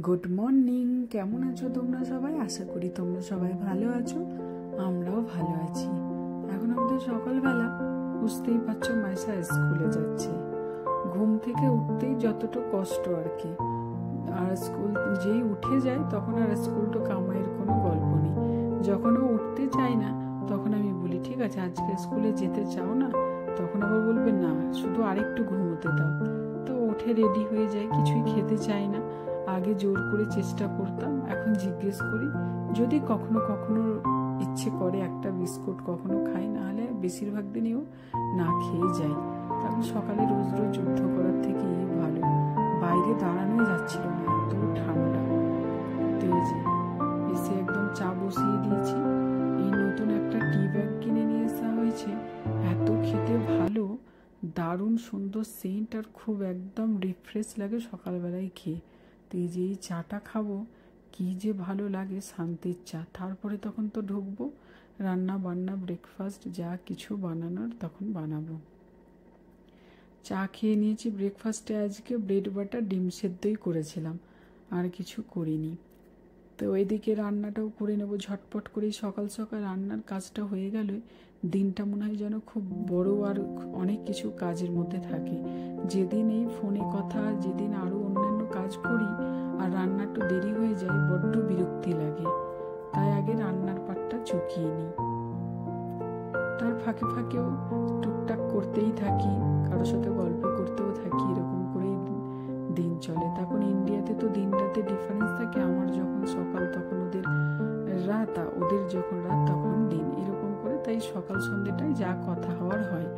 Good morning. কেমন আছো তোমরা সবাই? আশা করি তোমরা সবাই ভালো আছো, আমরাও ভালো আছি। এখন আমাদের সকালবেলা, বুঝতেই পারছো মাইশা স্কুলে যাচ্ছে। ঘুম থেকে উঠতেই যতটা কষ্ট আর কি, আর স্কুল যেই উঠে যায় তখন আর স্কুলটা কামাইয়ের কোনো গল্প নেই। যখন ও উঠতে চায় না তখন আমি বলি ঠিক আছে আজকে স্কুলে যেতে চাও না, তখন আবার বলবে না শুধু আরেকটু ঘুমোতে দাও। তো উঠে রেডি হয়ে যায়, কিছুই খেতে চায় না। আগে জোর করে চেষ্টা করতাম, এখন জিজ্ঞেস করি, যদি কখনো কখনো ইচ্ছে করে একটা বিস্কুট কখনো খাই, নাহলে বেশিরভাগ দিনেও না খেয়ে যাই। তখন সকালে রোজ রোজ যুদ্ধ করার থেকে ভালো। বাইরে দাঁড়ানোই যাচ্ছিল না, এত ঠান্ডা। তেজে এসে একদম চা বসিয়ে দিয়েছি। এই নতুন একটা টি ব্যাগ কিনে নিয়ে আসা হয়েছে, এত খেতে ভালো, দারুণ সুন্দর সেন্ট, আর খুব একদম রিফ্রেশ লাগে সকালবেলায় খেয়ে। তো এই যে এই চাটা খাবো, কি যে ভালো লাগে, শান্তির চা। তারপরে তখন তো ঢুকবো রান্না বান্না, ব্রেকফাস্ট যা কিছু বানানোর তখন বানাবো। চা খেয়ে নিয়েছি। ব্রেকফাস্টে আজকে ব্রেড বাটার ডিম সেদ্ধই করেছিলাম, আর কিছু করিনি। তো ওইদিকে রান্নাটাও করে নেবো ঝটপট করেই। সকাল সকাল রান্নার কাজটা হয়ে গেলে দিনটা মনে হয় যেন খুব বড়, আর অনেক কিছু কাজের মধ্যে থাকে। যেদিন এই ফোনে কথা, যেদিন আরও অন্যান্য কাজ করি আর রান্নাটা দেরি হয়ে যায়, বড্ড বিরক্তি লাগে। তাই আগে রান্নার পাটটা চুকিয়ে নিই। তার ফাঁকে ফাঁকেও টুকটাক করতেই থাকি, কারোর সাথে গল্প করতেও থাকি, এরকম করেই দিন চলে। তখন ইন্ডিয়াতে তো দিন রাতে ডিফারেন্স থাকে, আমার যখন সকাল তখন ওদের রাত, ওদের যখন রাত তখন দিন, এরকম করে। তাই সকাল সন্ধ্যেটাই যা কথা হওয়ার হয়।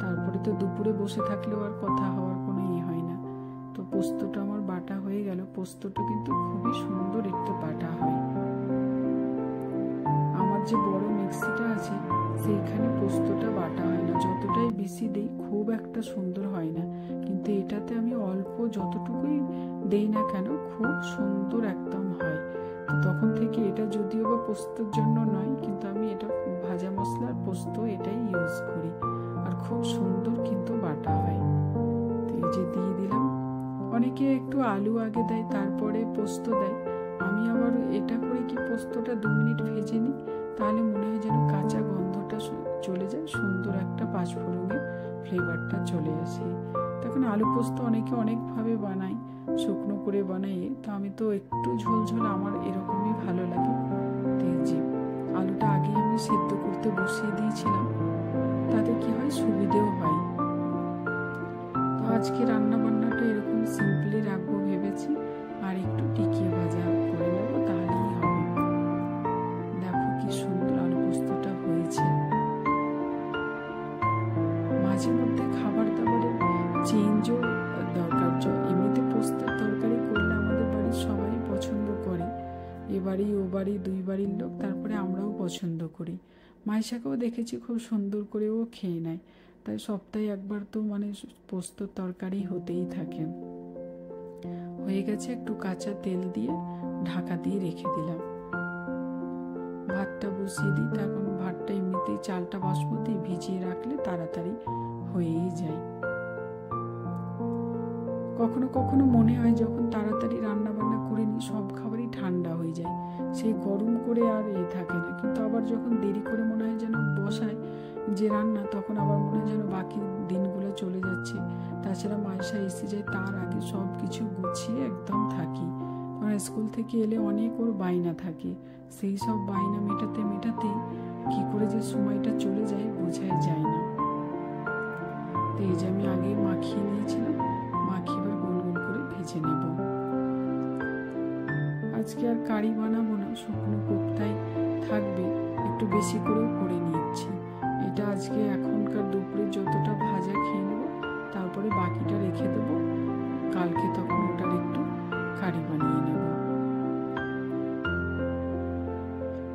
তারপরে তো দুপুরে বসে থাকলেও আর কথা হওয়ার কোনো হয় না। তো পোস্তটা আমার বাটা হয়ে গেল। পোস্তটা কিন্তু খুবই সুন্দর একটু বাটা হয়। আমার যে বড় মিক্সিটা আছে সেইখানে পোস্তটা বাটা হয় না, যতটাই বেশি দেই খুব একটা সুন্দর হয় না। কিন্তু এটাতে আমি অল্প যতটুকুই দেই না কেন খুব সুন্দর একদম হয়। তো তখন থেকে এটা যদিও বা পোস্তর জন্য নয়, কিন্তু আমি এটা ভাজা মশলার পোস্ত এটাই ইউজ করি, আর খুব সুন্দর কিন্তু বাটা হয়। তো এই যে দিয়ে দিলাম। অনেকে একটু আলু আগে দেয় তারপরে পোস্ত দেয়, আমি আবার এটা করি কি পোস্তটা 2 মিনিট ভেজে নিই, তাহলে মনে হয় যেন কাঁচা গন্ধটা চলে যায়, সুন্দর একটা পাঁচফোড়নের ফ্লেভারটা চলে আসে। তখন আলু পোস্ত অনেকে অনেকভাবে বানায়, শুকনো করে বানাই, তো আমি তো একটু ঝোলঝোল আমার এরকমই ভালো লাগে। তো এই যে আলুটা আগে আমি সেদ্ধ করতে বসিয়ে দিয়েছিলাম, তাতে কি হয় সুবিধেও হয়। তো আজকে রান্না বান্নাটা এরকম সিম্পলি রাখবো ভেবেছি, আর একটু টিকিয়ে ভাজা করে নেবো, তাহলেই হবে। দেখো কি সুন্দর আলু পোস্তটা হয়েছে। মাঝে মধ্যে খাবার দাবারের চেঞ্জও দরকার। এমনিতে পোস্তের তরকারি করলে আমাদের বাড়ির সবাই পছন্দ করে, এ বাড়ি ও বাড়ি 2 বাড়ির লোক, তারপরে আমরাও পছন্দ করি। মাইশাকেও দেখেছি খুব সুন্দর করে ও খেয়ে নেয়। তাই সপ্তাহে একবার তো পোস্তর তরকারি হতেই থাকে। হয়ে গেছে, একটু কাঁচা তেল দিয়ে ঢাকা দিয়ে রেখে দিলাম। ভাতটা বসিয়ে দিই। তখন ভাতটা এমনিতেই চালটা বাসমতি, ভিজিয়ে রাখলে তাড়াতাড়ি হয়েই যায়। কখনো কখনো মনে হয় যখন তাড়াতাড়ি রান্না বান্না করে নিই সব খাবারই ঠান্ডা হয়ে যায়, সেই গরম করে আর থাকে না। কিন্তু আবার যখন দেরি করে মনে হয় যেন বসায় যে রান্না, তখন আবার মনে হয় যেন বাকি দিনগুলো চলে যাচ্ছে। তাছাড়া মাইশা এসে যায়, তার আগে সব কিছু গুছিয়ে একদম থাকি। কারণ স্কুল থেকে এলে অনেক ওর বায়না থাকে, সেই সব বায়না মেটাতে মেটাতে কি করে যে সময়টা চলে যায় বোঝাই যায় না। তো এই যে আমি আগে মাখিয়ে নিয়েছিলাম, মাখিয়ে এবার গোল গোল করে ভেজে নেব। আজকে আর কারি বানাবো না, শুকনো কোপ্তাই থাকবে, একটু বেশি করেও করে নিচ্ছি। এটা আজকে এখনকার দুপুরে যতটা ভাজা খেয়ে নেব, তারপরে বাকিটা রেখে দেবো, কালকে তখন ওটার একটু কারি বানিয়ে নেব।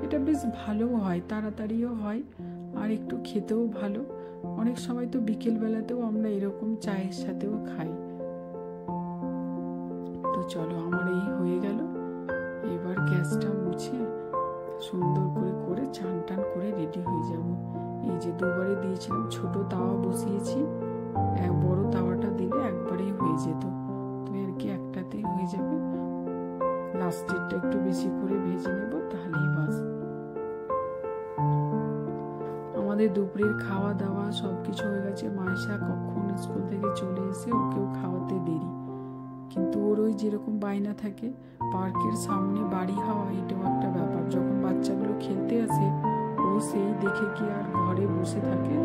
এটা বেশ ভালোও হয়, তাড়াতাড়িও হয়, আর একটু খেতেও ভালো। অনেক সময় তো বিকেল বেলাতেও আমরা এরকম চায়ের সাথেও খাই। তো চলো, আমার এই হয়ে গেল। এবার গ্যাসটা মুছে সুন্দর করে করে চান টান করে রেডি হয়ে যাব। এই যে 2 বারে দিয়েছিলাম, ছোট তাওয়া বসিয়েছি, বড় তাওয়াটা দিলে একবারেই হয়ে যেত, তো আর কি একটাতেই হয়ে যাবে। লাস্টেরটা একটু বেশি করে ভেজে নেব, তাহলেই বাস। আমাদের দুপুরের খাওয়া দাওয়া সবকিছু হয়ে গেছে। মাইশা কখন স্কুল থেকে চলে এসে ওকেও খাওয়াতে দেরি, কিন্তু ওর ওই যেরকম বায়না থাকে পার্কের সামনে বাড়ি হওয়া, এটাও একটা ব্যাপার। যখন বাচ্চাগুলো খেলতে আসে ও সেই দেখে কি আর ঘরে বসে থাকে,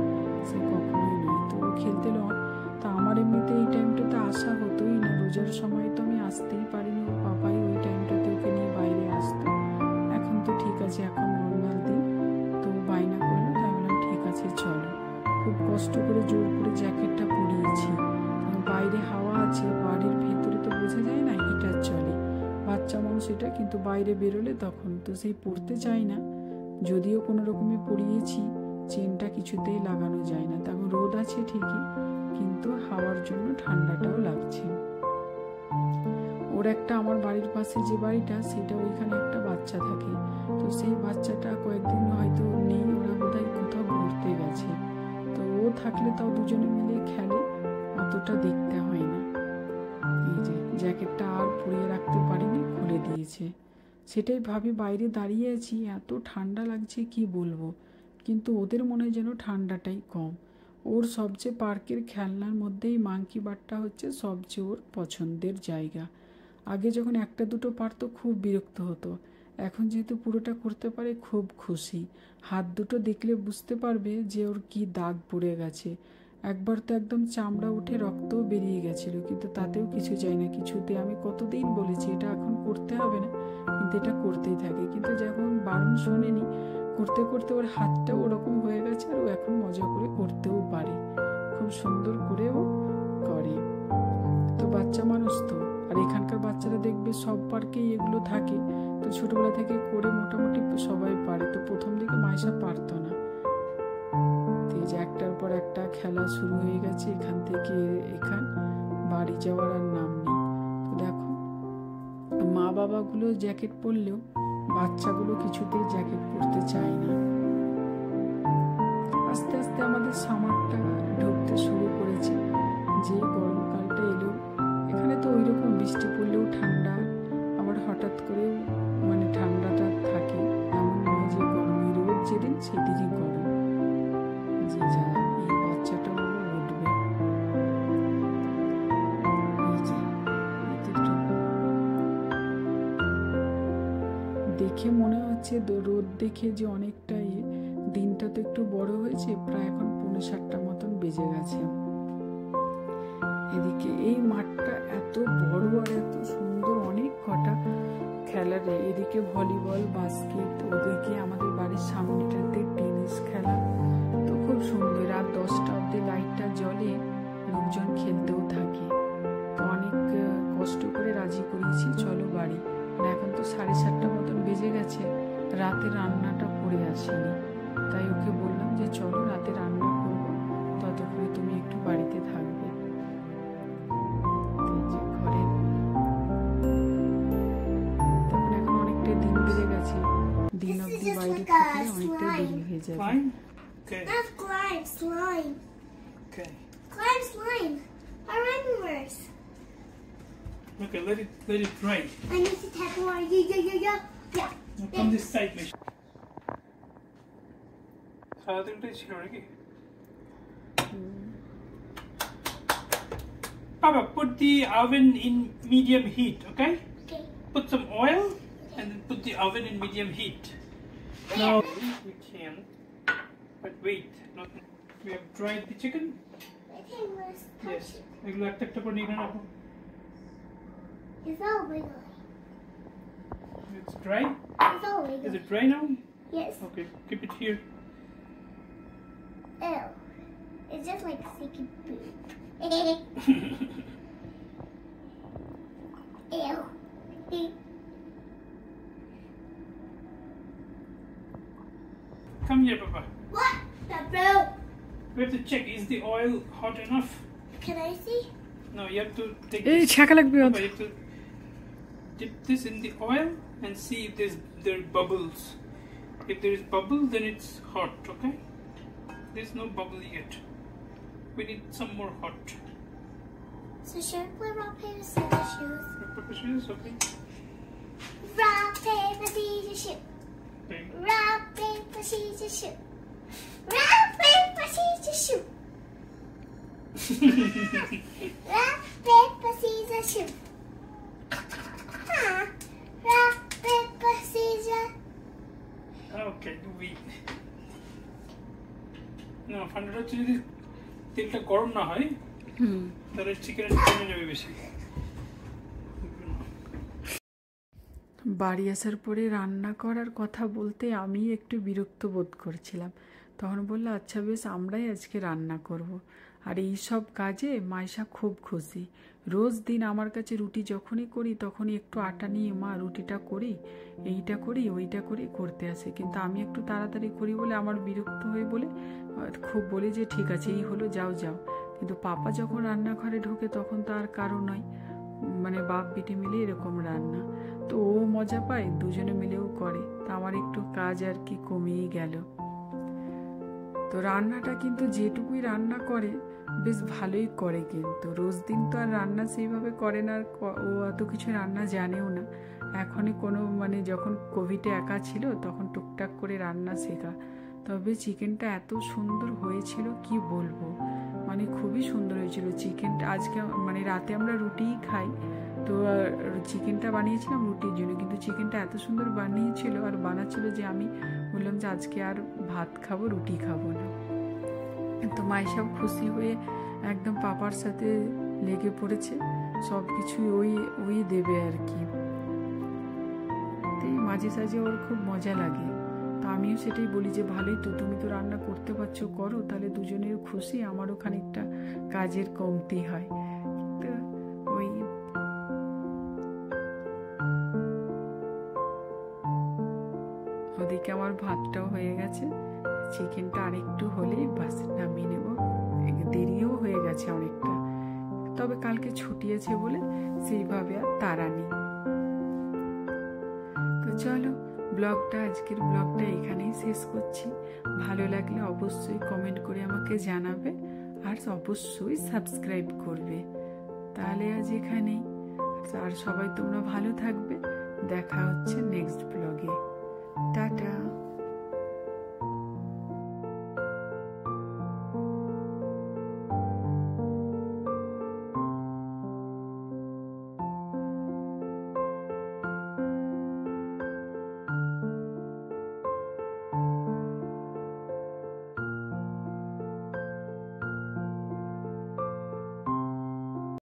সে কখনোই নয়। তো ও খেলতে নয়। তা আমার এমনিতে এই টাইমটাতে আসা হতোই না, রোজার সময় তো আমি আসতেই পারিনি। ওর পাপাই ওই টাইমটাতে ওকে নিয়ে বাইরে আসতো। এখন তো ঠিক আছে, এখন নর্মাল দিন, তো বায়না করলো, তাই বললাম ঠিক আছে চলো। খুব কষ্ট করে জোর করে জ্যাকেটটা পরিয়েছি, বাইরে হাওয়া আছে, বাড়ির ভেতরে তো বোঝা যায় না, হিটার চলে, বাচ্চা মানুষ এটা, কিন্তু বাইরে বেরোলে তখন তো সেই পরতে চাই না। যদিও কোনো রকমে পরিয়েছি, চেনটা কিছুতেই লাগানো যায় না। তখন রোদ আছে ঠিকই, কিন্তু হাওয়ার জন্য ঠান্ডাটাও লাগছে। ওর একটা, আমার বাড়ির পাশে যে বাড়িটা, সেটা ওইখানে একটা বাচ্চা থাকে। তো সেই বাচ্চাটা কয়েকদিন হয়তো নেই, ওরা বোধহয় কোথাও ঘুরতে গেছে। তো ও থাকলে তাও দুজনে মিলে খেলে, অতটা দেখতে হয় না। এই যে জ্যাকেটটা আর পরিয়ে রাখতে পারিনি, খুলে দিয়েছে। সেটাই ভাবি, বাইরে দাঁড়িয়ে আছি, এত ঠান্ডা লাগছে কি বলবো, কিন্তু ওদের মনে যেন ঠান্ডাটাই কম। ওর সবচেয়ে পার্কের খেলনার মধ্যেই মাঙ্কি বারটা হচ্ছে সবচেয়ে ওর পছন্দের জায়গা। আগে যখন একটা দুটো পারতো খুব বিরক্ত হতো, এখন যেহেতু পুরোটা করতে পারে খুব খুশি। হাত দুটো দেখলে বুঝতে পারবে যে ওর কি দাগ পড়ে গেছে। একবার তো একদম চামড়া উঠে রক্তও বেরিয়ে গেছিল, কিন্তু তাতেও কিছু চাই না কিছুতে। আমি কতদিন বলেছি এটা এখন করতে হবে না, কিন্তু এটা করতেই থাকে। কিন্তু যখন বারণ শোনেনি, করতে করতে ওর হাতটাও ওরকম হয়ে গেছে, আর ও এখন মজা করে করতেও পারে, খুব সুন্দর করেও করে। তো বাচ্চা মানুষ তো, আর এখানকার বাচ্চারা দেখবে সব পার্কেই এগুলো থাকে, তো ছোটবেলা থেকে করে মোটামুটি সবাই পারে। তো প্রথম দিকে মাইশা পারতো না, যে একটার পর একটা খেলা শুরু হয়ে গেছে, এখান থেকে এখান বাড়ি যাওয়ার আর নাম নেই। তো দেখো, মা বাবাগুলো জ্যাকেট পরলেও বাচ্চাগুলো কিছুতেই জ্যাকেট পরতে চায় না। আস্তে আস্তে আমাদের সামারটা ঢুকতে শুরু করেছে। যে গরমকালটা এলো, এখানে তো ওই রকম বৃষ্টি পড়লেও ঠান্ডা, আবার হঠাৎ করে মানে ঠান্ডাটা থাকে, এমন নয় যে গরম। রোদ যেদিন সেদিনই গরম। যে যারা এই বাচ্চাটাও উঠবে, দেখে মনে হচ্ছে রোদ দেখে যে অনেকটাই, দিনটা তো একটু বড় হয়েছে, প্রায় এখন 7:45 মতন বেজে গেছে। এদিকে এই মাঠটা এত বড় আর এত সুন্দর, অনেক কটা খেলার, এদিকে ভলিবল, বাস্কেট, ওদিকে আমাদের বাড়ির সামনেটাতে টেনিস খেলা। তো খুব সুন্দর। রাত 10টা অব্দি লাইটটা জ্বলে, লোকজন খেলতেও থাকে। তো অনেক কষ্ট করে রাজি করিয়েছি চলো বাড়ি। এখন তো 7:30 মতন বেজে গেছে, রাতে রান্নাটা করে আসিনি, তাই ওকে বললাম যে চলো রাতে রান্না করবো, ততক্ষণে তুমি একটু বাড়িতে থাকবে। ঘরে তখন এখন অনেকটা দিন বেড়ে গেছে, দিন অব্দি বাইরে থাকলে অনেকটা দেরি হয়ে যাবে। Okay. That's slime, slime. Okay. Slime, slime. I remember. Okay, let it dry. I need to tap water. Yeah. Now come this side, Mish. Saturday, okay. Papa, put the oven in medium heat, okay? Okay. Put some oil and then put the oven in medium heat. Now we can. But wait, we have dried the chicken. Yes. It's all wiggly. It's dry. It's all wiggly. Is it dry now? Yes. Okay, keep it here. Ew. It's just like sticky poop. Ew. Come here, Papa. What? The poop. We have to check, is the oil hot enough? Can I see? No, you have to take এই this. ছাকা লাগবে। Papa, you have to dip this in the oil and see if there are bubbles. If there is bubble, then it's hot, okay? There's no bubble yet. We need some more hot. So should we play rock, paper, scissors, shoes? Rock, paper, scissors, okay? Rock, paper, scissors, shoot. Okay. Rock, paper, scissors, shoot. Rock, paper, scissors, shoot. Rock, paper, scissors, shoot. Rock, paper, scissors. Okay, we. না ফান্ডাটা হচ্ছে যদি তেলটা গরম না হয় তাহলে চিকেনটা কমে যাবে বেশি। বাড়ি আসার পরে রান্না করার কথা বলতে আমি একটু বিরক্ত বোধ করছিলাম। তখন বললো আচ্ছা বেশ আমরাই আজকে রান্না করব। আর এই সব কাজে মাইশা খুব খুশি। রোজ দিন আমার কাছে রুটি যখনই করি তখনই একটু আটা নিয়ে মা রুটিটা করি, এইটা করি, ওইটা করি করতে আসে। কিন্তু আমি একটু তাড়াতাড়ি করি বলে আমার বিরক্ত হয়ে বলে খুব বলি যে ঠিক আছে এই হলো, যাও যাও। কিন্তু পাপা যখন রান্নাঘরে ঢোকে তখন তো আর কারো নয়, মানে বাপ বেটি মিলে এরকম রান্না। তো ও মজা পায়, দুজনে মিলেও করে। তা আমার একটু কাজ আর কি কমিয়ে গেল। তো রান্নাটা কিন্তু যেটুকুই রান্না করে বেশ ভালোই করে, কিন্তু রোজ দিন তো আর রান্না সেইভাবে করে না, আর ও অত কিছু রান্না জানেও না। এখনই কোনো মানে যখন কোভিডে একা ছিল তখন টুকটাক করে রান্না শেখা। তবে চিকেনটা এত সুন্দর হয়েছিল কি বলবো, মানে খুবই সুন্দর হয়েছিল চিকেনটা। আজকে মানে রাতে আমরা রুটিই খাই, তো চিকেনটা বানিয়েছিলাম রুটির জন্য, কিন্তু চিকেনটা এত সুন্দর বানিয়েছিল আর বানাচ্ছিল যে আমি বললাম যে আজকে আর ভাত খাবো, রুটি খাবো না। তো মাইশাও খুশি হয়ে একদম পাপার সাথে লেগে পড়েছে, সব কিছুই ওই দেবে আর কি। তো মাঝে সাঝে ওর খুব মজা লাগে। তো আমিও সেটাই বলি যে ভালোই তো, তুমি তো রান্না করতে পারছো, করো, তাহলে দুজনের খুশি, আমারও খানিকটা কাজের কমতি হয়। তো ওই ওদিকে আমার ভাতটাও হয়ে গেছে, চিকেনটা আরেকটু হলেই বাস নামিয়ে নেব। দেরিও হয়ে গেছে অনেকটা, তবে কালকে ছুটি আছে বলে সেইভাবে আর তাড়া নেই। তো চলো আজকের ব্লগটা এখানেই শেষ করছি। ভালো লাগলে অবশ্যই কমেন্ট করে আমাকে জানাবে, আর অবশ্যই সাবস্ক্রাইব করবে। তাহলে আজ এখানেই, আর সবাই তোমরা ভালো থাকবে। দেখা হচ্ছে নেক্সট ব্লগে। টাটা।